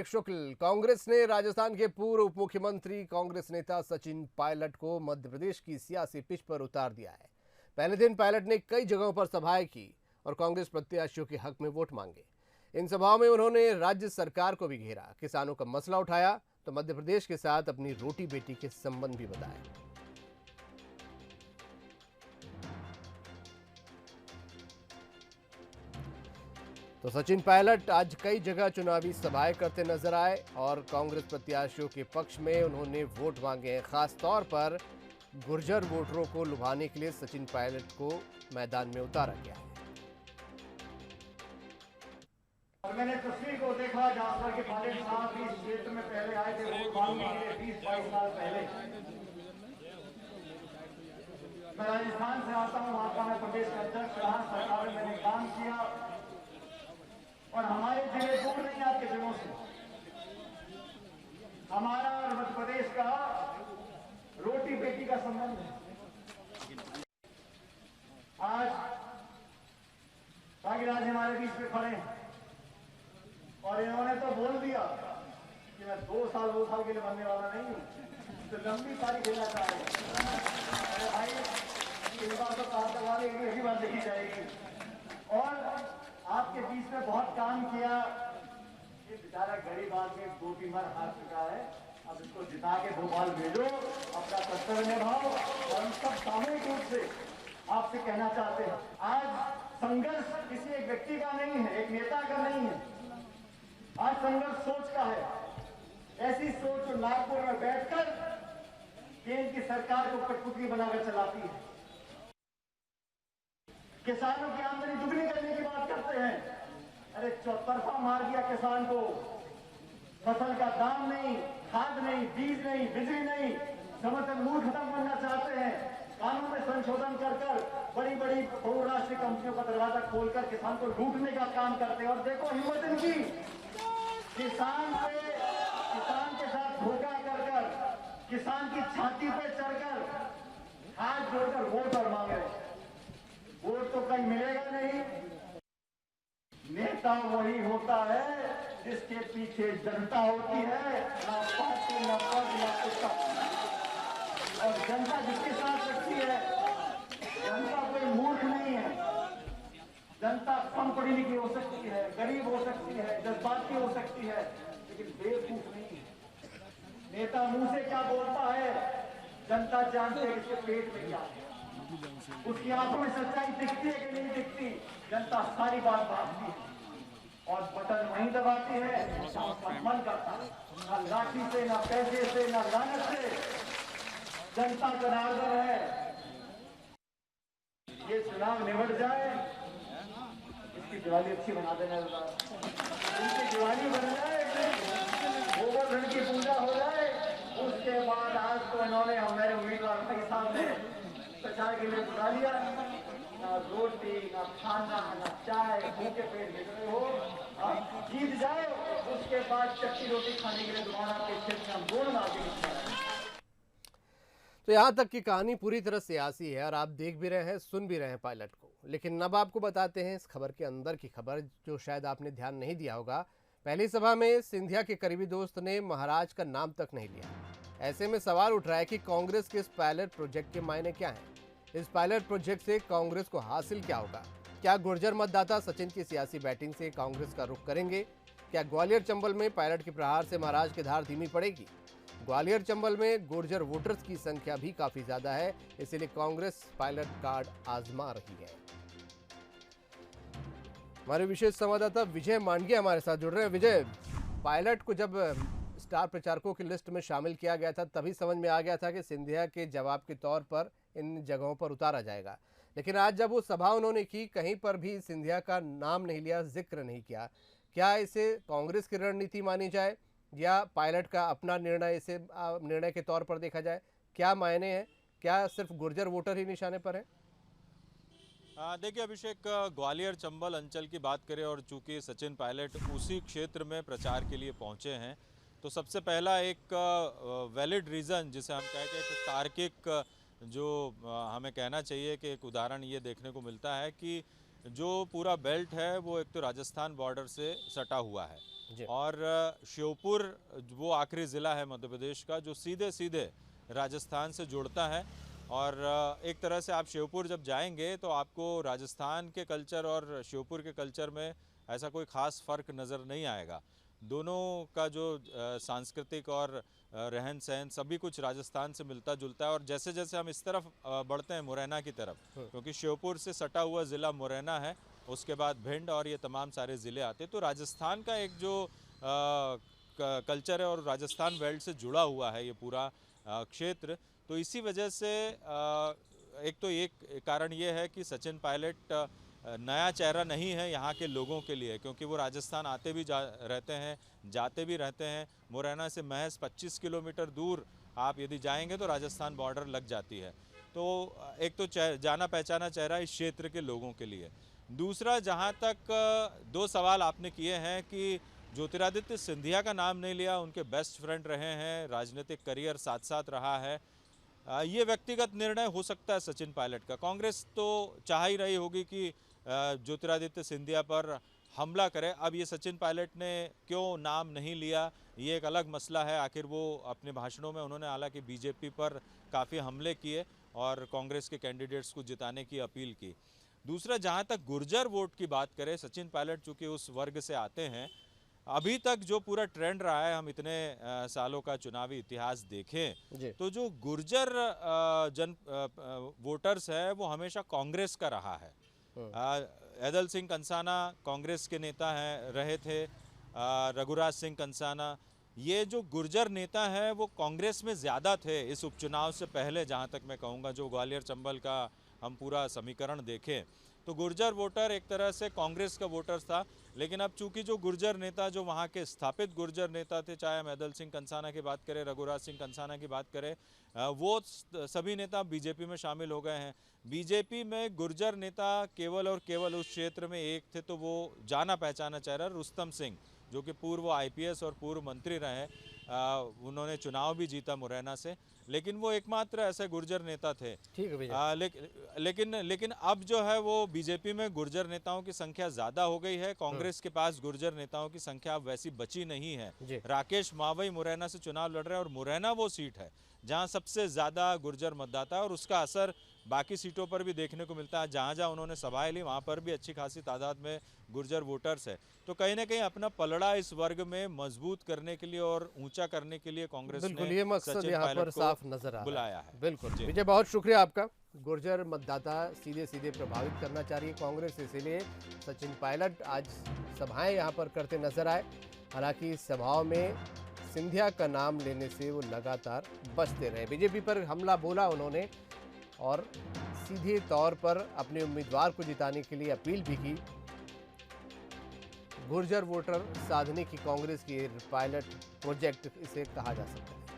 शुक्ल। कांग्रेस ने राजस्थान के पूर्व उप मुख्यमंत्री कांग्रेस नेता सचिन पायलट को मध्य प्रदेश की सियासी पिच पर उतार दिया है। पहले दिन पायलट ने कई जगहों पर सभाएं की और कांग्रेस प्रत्याशियों के हक में वोट मांगे। इन सभाओं में उन्होंने राज्य सरकार को भी घेरा, किसानों का मसला उठाया तो मध्य प्रदेश के साथ अपनी रोटी बेटी के संबंध भी बताए। तो सचिन पायलट आज कई जगह चुनावी सभाएं करते नजर आए और कांग्रेस प्रत्याशियों के पक्ष में उन्होंने वोट मांगे हैं। खास तौर पर गुर्जर वोटरों को लुभाने के लिए सचिन पायलट को मैदान में उतारा गया है। और मैंने तस्वीर को देखा जहां के पायलट साहब इस क्षेत्र में पहले आए थे वोट मांगने के लिए 20-22 साल पहले। मैं राजस्थान से आता हूं, वहां का मैं प्रदेश का अध्यक्ष रहा, सरकार में मैंने काम किया और हमारे जिले दूर नहीं आपके जिलों से। हमारा और मध्य प्रदेश का रोटी बेटी का संबंध है। आज भाग्यराज हमारे बीच में खड़े हैं और इन्होंने तो बोल दिया कि मैं 2 साल के लिए बनने वाला नहीं हूं, तो लंबी तारीख देना चाह रहे हैं। भाई इस बार तो कहा वाले एक बार देखी जाएगी और आपके बीच में बहुत काम किया। ये बेचारा गरीब आदमी 2-3 बार हार चुका है, अब इसको जिता के भोपाल भेजो, अपना कर्तव्य निभाओ। और हम सब सामूहिक रूप से आपसे कहना चाहते हैं, आज संघर्ष किसी एक व्यक्ति का नहीं है, एक नेता का नहीं है। आज संघर्ष सोच का है। ऐसी सोच जो नागपुर में बैठकर केंद्र की सरकार को कठपुतली बनाकर चलाती है। किसानों की आमदनी दुगनी करने की बात करते हैं। अरे चौतरफा मार दिया किसान को। फसल का दाम नहीं, खाद नहीं, बीज नहीं, बिजली नहीं, समर्थन मूल्य खत्म करना चाहते हैं। कानून में संशोधन कर बड़ी बड़ी बहुराष्ट्रीय कंपनियों का दरवाजा खोलकर किसान को लूटने का काम करते हैं। और देखो हिम्मत इनकी, किसान के साथ धोखा कर किसान की छाती पे चढ़कर हाथ जोड़कर वोट और मांग रहे। वोट तो कहीं मिलेगा नहीं। नेता वही होता है जिसके पीछे जनता होती है, ना पार्टी ना पद ना कुत्ता। और जनता जिसके साथ रखती है, जनता कोई मूर्ख नहीं है। जनता कम पढ़ी लिखी हो सकती है, गरीब हो सकती है, जज्बाती हो सकती है, लेकिन बेवकूफ नहीं है। नेता मुंह से क्या बोलता है जनता जानते है इसके पेट में क्या है। उसकी आंखों में सच्चाई दिखती है कि नहीं दिखती, जनता सारी बात भागती है और बटन वहीं दबाती है उसका मन करता है। ना लाठी से, ना पैसे से, ना लानत से जनता जनार्दन है। ये चुनाव निबट जाए, इसकी दिवाली अच्छी बना देना, इनकी दिवाली बन जाए, गोवर्धन की पूजा हो जाए। उसके बाद आज तो इन्होंने हमारे उम्मीदवार के सामने प्रचार के लिए बुला लिया। ना रोटी, ना खाना, ना चाय, भूखे पेट गिर रहे हो। आप जीत जाओ, उसके बाद चक्की रोटी खाने के लिए दोबारा आपके क्षेत्र में हम बोलना आगे निकल। तो यहाँ तक की कहानी पूरी तरह सियासी है और आप देख भी रहे हैं, सुन भी रहे हैं पायलट को। लेकिन अब आपको बताते हैं इस खबर के अंदर की खबर, जो शायद आपने ध्यान नहीं दिया होगा। पहली सभा में सिंधिया के करीबी दोस्त ने महाराज का नाम तक नहीं लिया। ऐसे में सवाल उठ रहा है कि कांग्रेस के इस पायलट प्रोजेक्ट के मायने क्या हैं? इस पायलट प्रोजेक्ट से कांग्रेस को हासिल क्या होगा? क्या गुर्जर मतदाता सचिन की सियासी बैटिंग से कांग्रेस का रुख करेंगे? क्या ग्वालियर चंबल में पायलट के प्रहार से महाराज की धार धीमी पड़ेगी? ग्वालियर चंबल में गुर्जर वोटर्स की संख्या भी काफी ज्यादा है, इसीलिए कांग्रेस पायलट कार्ड आजमा रही है। हमारे विशेष संवाददाता विजय मांडगिया हमारे साथ जुड़ रहे हैं। विजय, पायलट को जब स्टार प्रचारकों की लिस्ट में शामिल किया गया था तभी समझ में आ गया था कि सिंधिया के जवाब के तौर पर इन जगहों पर उतारा जाएगा, लेकिन आज जब वो सभा उन्होंने की, कहीं पर भी सिंधिया का नाम नहीं लिया, जिक्र नहीं किया। क्या इसे कांग्रेस की रणनीति मानी जाए या पायलट का अपना निर्णय, इसे निर्णय के तौर पर देखा जाए? क्या मायने हैं? क्या सिर्फ गुर्जर वोटर ही निशाने पर है? देखिए अभिषेक, ग्वालियर चंबल अंचल की बात करें और चूंकि सचिन पायलट उसी क्षेत्र में प्रचार के लिए पहुंचे हैं, तो सबसे पहला एक वैलिड रीज़न जिसे हम कहें कि एक तार्किक जो हमें कहना चाहिए कि एक उदाहरण ये देखने को मिलता है कि जो पूरा बेल्ट है वो एक तो राजस्थान बॉर्डर से सटा हुआ है जी। और श्योपुर वो आखिरी ज़िला है मध्य प्रदेश का जो सीधे सीधे राजस्थान से जुड़ता है। और एक तरह से आप श्योपुर जब जाएंगे तो आपको राजस्थान के कल्चर और श्योपुर के कल्चर में ऐसा कोई ख़ास फ़र्क नज़र नहीं आएगा। दोनों का जो सांस्कृतिक और रहन सहन सभी कुछ राजस्थान से मिलता जुलता है। और जैसे जैसे हम इस तरफ बढ़ते हैं मुरैना की तरफ, क्योंकि श्योपुर से सटा हुआ ज़िला मुरैना है, उसके बाद भिंड और ये तमाम सारे ज़िले आते हैं, तो राजस्थान का एक जो कल्चर है और राजस्थान बेल्ट से जुड़ा हुआ है ये पूरा क्षेत्र। तो इसी वजह से एक तो एक कारण ये है कि सचिन पायलट नया चेहरा नहीं है यहाँ के लोगों के लिए, क्योंकि वो राजस्थान आते भी रहते हैं, जाते भी रहते हैं। मुरैना से महज 25 किलोमीटर दूर आप यदि जाएंगे तो राजस्थान बॉर्डर लग जाती है। तो एक तो जाना पहचाना चेहरा इस क्षेत्र के लोगों के लिए। दूसरा, जहाँ तक दो सवाल आपने किए हैं कि ज्योतिरादित्य सिंधिया का नाम नहीं लिया, उनके बेस्ट फ्रेंड रहे हैं, राजनीतिक करियर साथ साथ रहा है, ये व्यक्तिगत निर्णय हो सकता है सचिन पायलट का। कांग्रेस तो चाह ही रही होगी कि ज्योतिरादित्य सिंधिया पर हमला करे। अब ये सचिन पायलट ने क्यों नाम नहीं लिया, ये एक अलग मसला है। आखिर वो अपने भाषणों में उन्होंने हालांकि बीजेपी पर काफ़ी हमले किए और कांग्रेस के कैंडिडेट्स को जिताने की अपील की। दूसरा, जहाँ तक गुर्जर वोट की बात करें, सचिन पायलट चूँकि उस वर्ग से आते हैं, अभी तक जो पूरा ट्रेंड रहा है, हम इतने सालों का चुनावी इतिहास देखें तो जो गुर्जर वोटर्स है वो हमेशा कांग्रेस का रहा है। ऐदल सिंह कंसाना कांग्रेस के नेता हैं, रहे थे, रघुराज सिंह कंसाना, ये जो गुर्जर नेता हैं वो कांग्रेस में ज़्यादा थे इस उपचुनाव से पहले। जहाँ तक मैं कहूँगा, जो ग्वालियर चंबल का हम पूरा समीकरण देखें तो गुर्जर वोटर एक तरह से कांग्रेस का वोटर था। लेकिन अब चूंकि जो गुर्जर नेता, जो वहाँ के स्थापित गुर्जर नेता थे, चाहे हम ऐदल सिंह कंसाना की बात करें, रघुराज सिंह कंसाना की बात करें, वो सभी नेता बीजेपी में शामिल हो गए हैं। बीजेपी में गुर्जर नेता केवल और केवल उस क्षेत्र में एक थे, तो वो जाना पहचाना चेहरा रुस्तम सिंह, जो कि पूर्व आईपीएस और पूर्व मंत्री रहे। उन्होंने चुनाव भी जीता मुरैना से, लेकिन वो एकमात्र ऐसे गुर्जर नेता थे। ठीक है भैया। लेकिन अब जो है वो बीजेपी में गुर्जर नेताओं की संख्या ज़्यादा हो गई है। कांग्रेस के पास गुर्जर नेताओं की संख्या अब वैसी बची नहीं है। राकेश मावई मुरैना से चुनाव लड़ रहे हैं और मुरैना वो सीट है जहां सबसे ज़्यादा गुर्जर मतदाता है, और उसका असर बाकी सीटों पर भी देखने को मिलता है। जहां जहां उन्होंने सभाएं ली वहां पर भी अच्छी खासी तादाद में गुर्जर वोटर्स है। तो कहीं ना कहीं अपना पलड़ा इस वर्ग में मजबूत करने के लिए और ऊंचा करने के लिए कांग्रेस बिल्कुल, ने ये मकसद सचिन यहाँ पर पायलट को साफ नजर आ बुलाया है। बिल्कुल विजय, बहुत शुक्रिया आपका। गुर्जर मतदाता सीधे सीधे प्रभावित करना चाह रही है कांग्रेस, इसीलिए सचिन पायलट आज सभाएं यहाँ पर करते नजर आए। हालांकि सभाओं में सिंधिया का नाम लेने से वो लगातार बचते रहे। बीजेपी पर हमला बोला उन्होंने और सीधे तौर पर अपने उम्मीदवार को जिताने के लिए अपील भी की। गुर्जर वोटर साधने की कांग्रेस की पायलट प्रोजेक्ट इसे कहा जा सकता है।